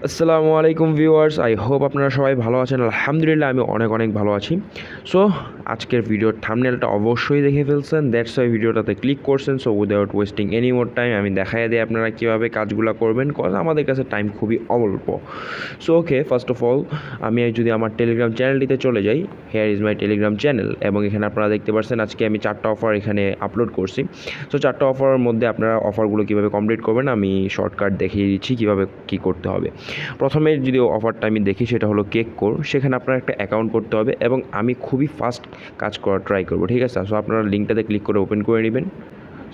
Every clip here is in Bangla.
আসসালামু আলাইকুম ভিউয়ার্স, আই হোপ আপনারা সবাই ভালো আছেন। আলহামদুলিল্লাহ আমি অনেক অনেক ভালো আছি। সো আজকের ভিডিওর থাম্বনেলটা অবশ্যই দেখে ফেলছেন, দ্যাটস ওয়াই ভিডিওটাতে ক্লিক করছেন। So without wasting any more time আমি দেখাই দিই আপনারা কীভাবে কাজগুলো করবেন, কজ আমাদের কাছে টাইম খুবই অল্প। So okay, first of all আমি যদি আমার টেলিগ্রাম চ্যানেলটিতে চলে যাই, hair is my Telegram channel, এবং এখানে আপনারা দেখতে পাচ্ছেন আজকে আমি 4টা অফার এখানে আপলোড করছি। সো 4টা অফারের মধ্যে আপনারা অফারগুলো কীভাবে কমপ্লিট করবেন আমি শর্টকাট দেখিয়ে দিচ্ছি কীভাবে কী করতে হবে। প্রথমে যদি অফারটা আমি দেখি সেটা হলো কেক কোর, সেখানে আপনার একটা অ্যাকাউন্ট করতে হবে এবং আমি খুবই ফাস্ট কাজ করার ট্রাই করবো, ঠিক আছে? সো আপনারা লিঙ্কটাতে ক্লিক করে ওপেন করে নেবেন।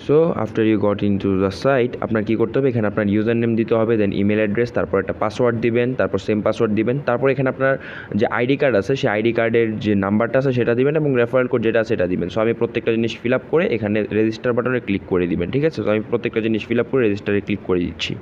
So after you got into the site, আপনার কী করতে হবে, এখানে আপনার ইউজার নেম দিতে হবে, দেন ইমেল অ্যাড্রেস, তারপর একটা পাসওয়ার্ড দিবেন, তারপর সেম পাসওয়ার্ড দিবেন, তারপর এখানে আপনার যে আইডি কার্ড আছে সেই আইডি কার্ডের যে নাম্বারটা আছে সেটা দিবেন এবং রেফারেল কোড যেটা আছে সেটা দিবেন। সো আমি প্রত্যেকটা জিনিস ফিল আপ করে এখানে রেজিস্টার বাটনে ক্লিক করে দিবেন, ঠিক আছে? সো আমি প্রত্যেকটা জিনিস ফিল আপ করে রেজিস্টারে ক্লিক করে দিচ্ছি।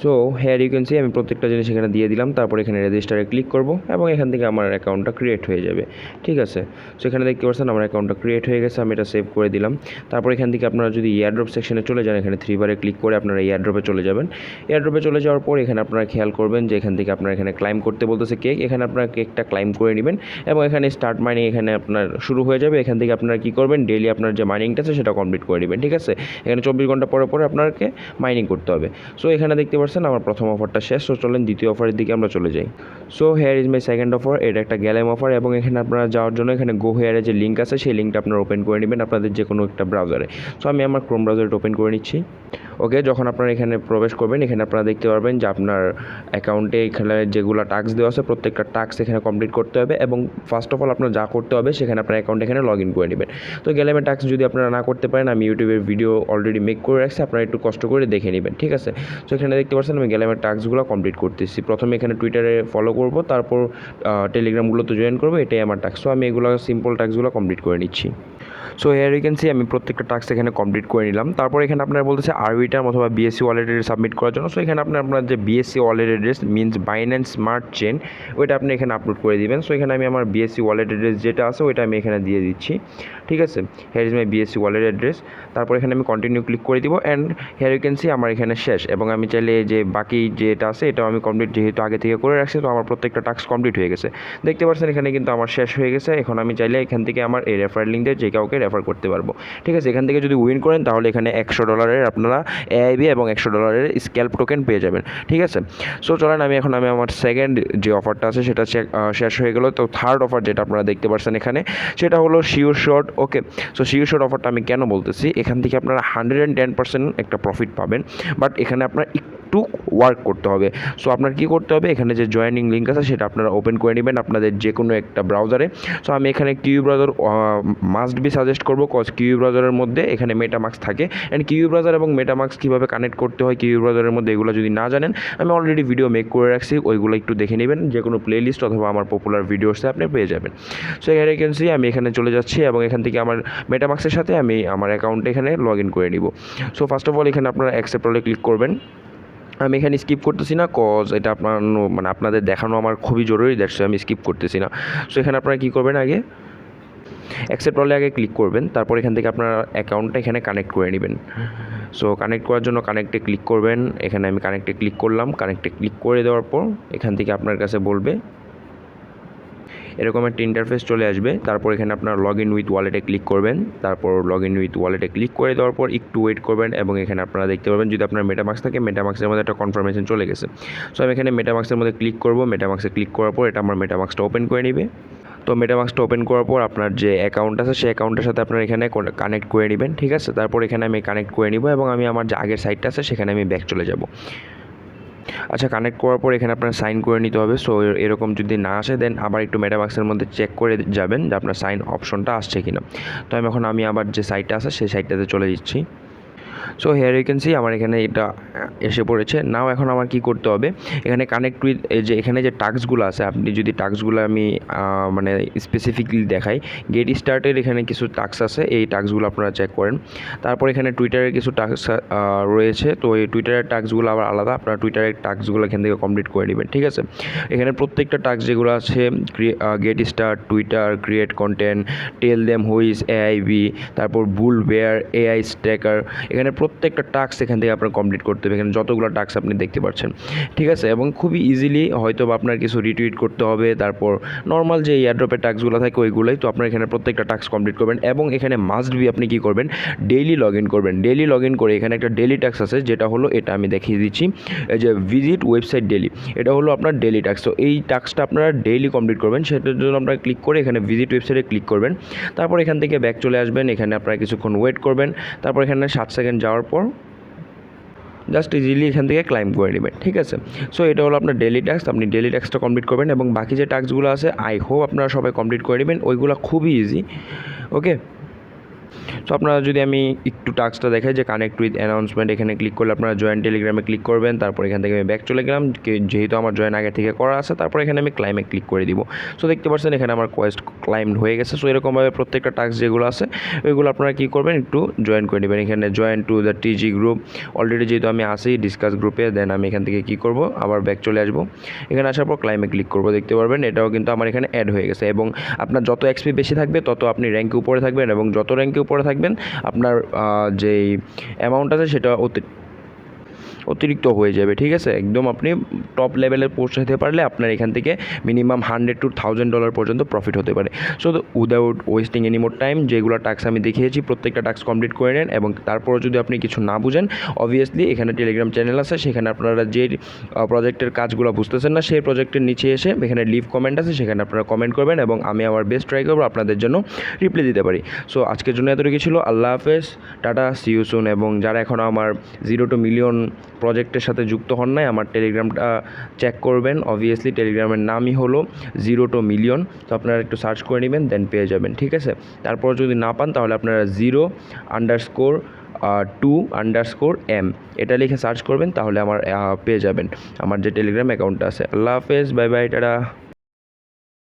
So here you can see আমি প্রত্যেকটা জিনিস এখানে দিয়ে দিলাম, তারপর এখানে রেজিস্টারে ক্লিক করব এবং এখান থেকে আমার অ্যাকাউন্টটা ক্রিয়েট হয়ে যাবে, ঠিক আছে? সো এখানে দেখতে পাচ্ছেন আমার অ্যাকাউন্টটা ক্রিয়েট হয়ে গেছে, আমি এটা সেভ করে দিলাম। তারপর এখান থেকে আপনারা যদি এয়ারড্রপ সেকশনে চলে যান, এখানে 3 বারে ক্লিক করে আপনারা এয়ারড্রপে চলে যাবেন। এয়ারড্রপে চলে যাওয়ার পর এখানে আপনারা খেয়াল করবেন যে এখান থেকে আপনারা এখানে ক্লাইম করতে বলতেছে কেক, এখানে আপনারা কেকটা ক্লাইম করে নেবেন এবং এখানে স্টার্ট মাইনিং এখানে আপনার শুরু হয়ে যাবে। এখান থেকে আপনারা কী করবেন, ডেইলি আপনার যে মাইনিংটা আছে সেটা কমপ্লিট করে নেবেন, ঠিক আছে? এখানে 24 ঘন্টা পরে পরে আপনাকে মাইনিং করতে হবে। সো এখানে দেখতে পাচ্ছেন আমার প্রথম অফারটা শেষ। সো চলেন দ্বিতীয় অফারের দিকে আমরা চলে যাই। So here is my second offer, এটা একটা গ্যালেম অফার এবং এখানে আপনারা যাওয়ার জন্য এখানে গো হেয়ারের যে লিঙ্ক আছে সেই লিঙ্কটা আপনারা ওপেন করে নেবেন আপনাদের যে কোনো একটা ব্রাউজারে। সো আমি আমার ক্রোম ব্রাউজারটা ওপেন করে নিচ্ছি। ওকে, যখন আপনারা এখানে প্রবেশ করবেন এখানে আপনারা দেখতে পারবেন যে আপনার অ্যাকাউন্টে এখানে যেগুলো টাস্ক দেওয়া আছে প্রত্যেকটা টাস্ক এখানে কমপ্লিট করতে হবে এবং ফার্স্ট অফ অল আপনার যা করতে হবে সেখানে আপনার অ্যাকাউন্ট এখানে লগ ইন করে নেবেন। তো গ্যালেমের টাস্ক যদি আপনারা না করতে পারেন, আমি ইউটিউবের ভিডিও অলরেডি মেক করে রাখছি, আপনারা একটু কষ্ট করে দেখে নেবেন, ঠিক আছে? সো এখানে দেখতে পাচ্ছেন আমি গ্যালেমের টাস্কগুলো কমপ্লিট করতেছি। প্রথমে এখানে টুইটারে ফলো করব, তারপর টেলিগ্রামগুলোতে জয়েন করবো, এটাই আমার টাস্ক। সো আমি এগুলো সিম্পল টাস্কগুলো কমপ্লিট করে নিচ্ছি। So here you can see আমি প্রত্যেকটা টাস্ক এখানে কমপ্লিট করে নিলাম। তারপর এখানে আপনার বলতেছে আরবিটার অথবা বিএসসি ওয়ালেট অ্যাড্রেস সাবমিট করার জন্য। সো এখানে আপনার যে BSc wallet address means Binance smart chain, ওইটা আপনি এখানে আপলোড করে দিবেন। সো এখানে আমি আমার বিএসসি ওয়ালেট অ্যাড্রেস যেটা আছে ওইটা আমি এখানে দিয়ে দিচ্ছি, ঠিক আছে? Here is my BSC wallet address. তারপর এখানে আমি কন্টিনিউ ক্লিক করে দিব and here you can see আমার এখানে শেষ এবং আমি চাইলে যে বাকি যেটা আছে এটাও আমি কমপ্লিট যেহেতু আগে থেকে করে রাখছি, তো আমার প্রত্যেকটা টাস্ক কমপ্লিট হয়ে গেছে। দেখতে পাচ্ছেন এখানে কিন্তু আমার শেষ হয়ে গেছে। এখন আমি চাইলে এখান থেকে আমার এই রেফার লিঙ্ক দিয়ে যে কাউকে রেফার করতে পারবো, ঠিক আছে? এখান থেকে যদি উইন করেন তাহলে এখানে $100 আপনারা এআইবি এবং $100 স্ক্যাল্প টোকেন পেয়ে যাবেন, ঠিক আছে? সো চলেন আমি আমার সেকেন্ড যে অফারটা আছে সেটা শেষ হয়ে গেল। তো থার্ড অফার যেটা আপনারা দেখতে পাচ্ছেন এখানে সেটা হলো শিওর শট। ওকে, সো শিওর শট অফারটা আমি কেন বলতেছি, এখান থেকে আপনারা 110% একটা প্রফিট পাবেন, বাট এখানে আপনার একটু ওয়ার্ক করতে হবে। সো আপনার কী করতে হবে, এখানে যে জয়েনিং লিঙ্ক আছে সেটা আপনারা ওপেন করে নেবেন আপনাদের যে কোনো একটা ব্রাউজারে। সো আমি এখানে Q browser must be suggest করবো, কজ কিউ ব্রাউজারের মধ্যে এখানে মেটামাস্ক থাকে অ্যান্ড কিউ ব্রাউজার এবং মেটামাস্ক কীভাবে কানেক্ট করতে হয় কিউ ব্রাউজারের মধ্যে এগুলো যদি না জানেন, আমি অলরেডি ভিডিও মেক করে রাখছি, ওইগুলো একটু দেখে নেবেন, যে কোনো প্লেলিস্ট অথবা আমার পপুলার ভিডিওসে আপনি পেয়ে যাবেন। সো এখানে ক্যান্সি আমি এখানে চলে যাচ্ছি এবং এখান থেকে আমার মেটামাস্কের সাথে আমি আমার অ্যাকাউন্টে এখানে লগ ইন করে নিব। সো ফার্স্ট অফ অল এখানে আপনারা অ্যাকসেপ্ট হলে ক্লিক করবেন। আমি এখানে স্কিপ করতেছি না, কজ এটা আপনাদের দেখানো আমার খুবই জরুরি, দ্যাটস আমি স্কিপ করতেছি না। সো এখানে আপনারা কী করবেন, আগে অ্যাকসেপ্ট অলে আগে ক্লিক করবেন, তারপর এখান থেকে আপনার অ্যাকাউন্টটা এখানে কানেক্ট করে নেবেন। সো কানেক্ট করার জন্য কানেক্টে ক্লিক করবেন। এখানে আমি কানেক্টে ক্লিক করলাম। কানেক্টে ক্লিক করে দেওয়ার পর এখান থেকে আপনার কাছে বলবে এরকম একটা ইন্টারফেস চলে আসবে। তারপর এখানে আপনার লগ ইন উইথ ওয়ালেটে ক্লিক করবেন। তারপর লগ ইন উইথ ওয়ালেটে ক্লিক করে দেওয়ার পর একটু ওয়েট করবেন এবং এখানে আপনারা দেখতে পাবেন যদি আপনার মেটামাস্ক থাকে মেটামাস্কের মধ্যে একটা কনফার্মেশন চলে গেছে। সো আমি এখানে মেটামাস্কের মধ্যে ক্লিক করব। মেটামাস্কে ক্লিক করার পর এটা আমার মেটামাস্কটা ওপেন করে নেবে। তো মেটামাস্কটা ওপেন করার পর আপনার যে অ্যাকাউন্ট আছে সেই অ্যাকাউন্টের সাথে আপনার এখানে কানেক্ট করে নেবেন, ঠিক আছে? তারপর এখানে আমি কানেক্ট করে নিব এবং আমি আমার যে আগের সাইটটা আছে সেখানে আমি ব্যাক চলে যাব। আচ্ছা, কানেক্ট করার পর এখানে আপনার সাইন করে নিতে হবে। সো এরকম যদি না আসে দেন আবার একটু মেটামাস্কের মধ্যে চেক করে যাবেন যে আপনার সাইন অপশনটা আসছে কিনা। তো আমি আবার যে সাইটটা আছে সেই সাইটটাতে চলে যাচ্ছি। So here you can see আমার এখানে এটা এসে পড়েছে। নাও এখন আমার কী করতে হবে, এখানে কানেক্ট উইথ যে এখানে যে টাস্কগুলো আছে, আপনি যদি টাস্কগুলো আমি মানে স্পেসিফিকলি দেখাই, গেট স্টার্টের এখানে কিছু টাস্ক আছে, এই টাস্কগুলো আপনারা চেক করেন। তারপর এখানে টুইটারের কিছু টাস্ক রয়েছে, তো এই টুইটারের টাস্কগুলো আবার আলাদা, আপনারা টুইটারের টাস্কগুলো এখান থেকে কমপ্লিট করে নেবেন, ঠিক আছে? এখানে প্রত্যেকটা টাস্ক যেগুলো আছে get start, Twitter, create content, tell them who is AIB, তারপর বুল বেয়ার, এআই স্ট্যাকার, এখানে প্রত্যেকটা টাস্ক এখান থেকে আপনার কমপ্লিট করতে হবে, এখানে যতগুলো টাস্ক আপনি দেখতে পাচ্ছেন, ঠিক আছে। এবং খুবই ইজিলি হয়তো বা আপনার কিছু রিটুইট করতে হবে, তারপর নর্মাল যে এয়ারড্রপের টাস্কগুলো থাকে ওইগুলোই, তো আপনার এখানে প্রত্যেকটা টাস্ক কমপ্লিট করবেন। এবং এখানে মাস্ট বি আপনি কী করবেন, ডেইলি লগ ইন করবেন। ডেইলি লগ ইন করে এখানে একটা ডেইলি টাস্ক আছে, যেটা হলো এটা আমি দেখিয়ে দিচ্ছি, এই যে ভিজিট ওয়েবসাইট ডেইলি, এটা হলো আপনার ডেইলি টাস্ক। তো এই টাস্কটা আপনারা ডেইলি কমপ্লিট করবেন, সেটার জন্য আপনারা ক্লিক করে এখানে ভিজিট ওয়েবসাইটে ক্লিক করবেন। তারপর এখান থেকে ব্যাক চলে আসবেন, এখানে আপনারা কিছুক্ষণ ওয়েট করবেন। তারপর এখানে 7 সেকেন্ড যাওয়ার পর জাস্ট ইজিলি এখান থেকে ক্লাইম করে নেবেন, ঠিক আছে। সো এটা হলো আপনার ডেইলি টাস্ক, আপনি ডেইলি টাস্কটা কমপ্লিট করবেন। এবং বাকি যে টাস্কগুলো আছে আই হোপ আপনারা সবাই কমপ্লিট করে নেবেন, ওইগুলো খুবই ইজি, ওকে। সো আপনারা যদি আমি একটু টাস্কটা দেখাই, যে কানেক্ট উইথ অ্যানাউন্সমেন্ট, এখানে ক্লিক করলে আপনারা জয়েন টেলিগ্রামে ক্লিক করবেন। তারপর এখান থেকে আমি ব্যাক চলে গেলাম, যেহেতু আমার জয়েন আগে থেকে করা আছে। তারপর এখানে আমি ক্লাইমে ক্লিক করে দিব। সো দেখতে পাচ্ছেন এখানে আমার কোয়েস্ট ক্লাইম হয়ে গেছে। সো এরকমভাবে প্রত্যেকটা টাস্ক যেগুলো আছে ওইগুলো আপনারা কী করবেন, একটু জয়েন করে নেবেন। এখানে join to the টিজি group, already যেহেতু আমি আসি ডিসকাস গ্রুপে, দেন আমি এখান থেকে কী করব, আবার ব্যাক চলে আসবো। এখানে আসার পর ক্লাইমে ক্লিক করবো, দেখতে পারবেন এটাও কিন্তু আমার এখানে অ্যাড হয়ে গেছে। এবং আপনার যত এক্সপি বেশি থাকবে তত আপনি র্যাঙ্কে উপরে থাকবেন, এবং যত র্যাঙ্কে উপরে থাকবেন আপনার যেই অ্যামাউন্ট আছে সেটা অতিরিক্ত হয়ে যাবে, ঠিক আছে। একদম আপনি টপ লেভেলে পৌঁছাতে পারলে আপনার এখান থেকে মিনিমাম $100 to $1000 পর্যন্ত প্রফিট হতে পারে। So without wasting any more time, যেগুলো টাস্ক আমি দেখিয়েছি প্রত্যেকটা টাস্ক কমপ্লিট করে নেন। এবং তারপরও যদি আপনি কিছু না বুঝেন, অবভিয়াসলি এখানে টেলিগ্রাম চ্যানেল আছে, সেখানে আপনারা যে প্রজেক্টের কাজগুলো বুঝতেছেন না, সেই প্রজেক্টের নিচে এসে এখানে লিভ কমেন্ট আছে, সেখানে আপনারা কমেন্ট করবেন এবং আমি আমার বেস্ট ট্রাই করবো আপনাদের জন্য রিপ্লাই দিতে পারি। সো আজকের জন্য এতটুকু ছিল। আল্লাহ হাফেজ, টাটা, সি ইউ সুন। এবং যারা এখনও আমার 0 to million প্রজেক্টের সাথে যুক্ত হন নাই, আমার টেলিগ্রামটা চেক করবেন। অবভিয়াসলি টেলিগ্রামের নামই হলো 0 to million, তো আপনারা একটু সার্চ করে নেবেন, দেন পেয়ে যাবেন, ঠিক আছে। তারপর যদি না পান তাহলে আপনারা 0_2_M এটা লিখে সার্চ করবেন, তাহলে আমার পেয়ে যাবেন আমার যে টেলিগ্রাম অ্যাকাউন্টটা আছে। আল্লাহ হাফেজ, বাই বাই, টাটা।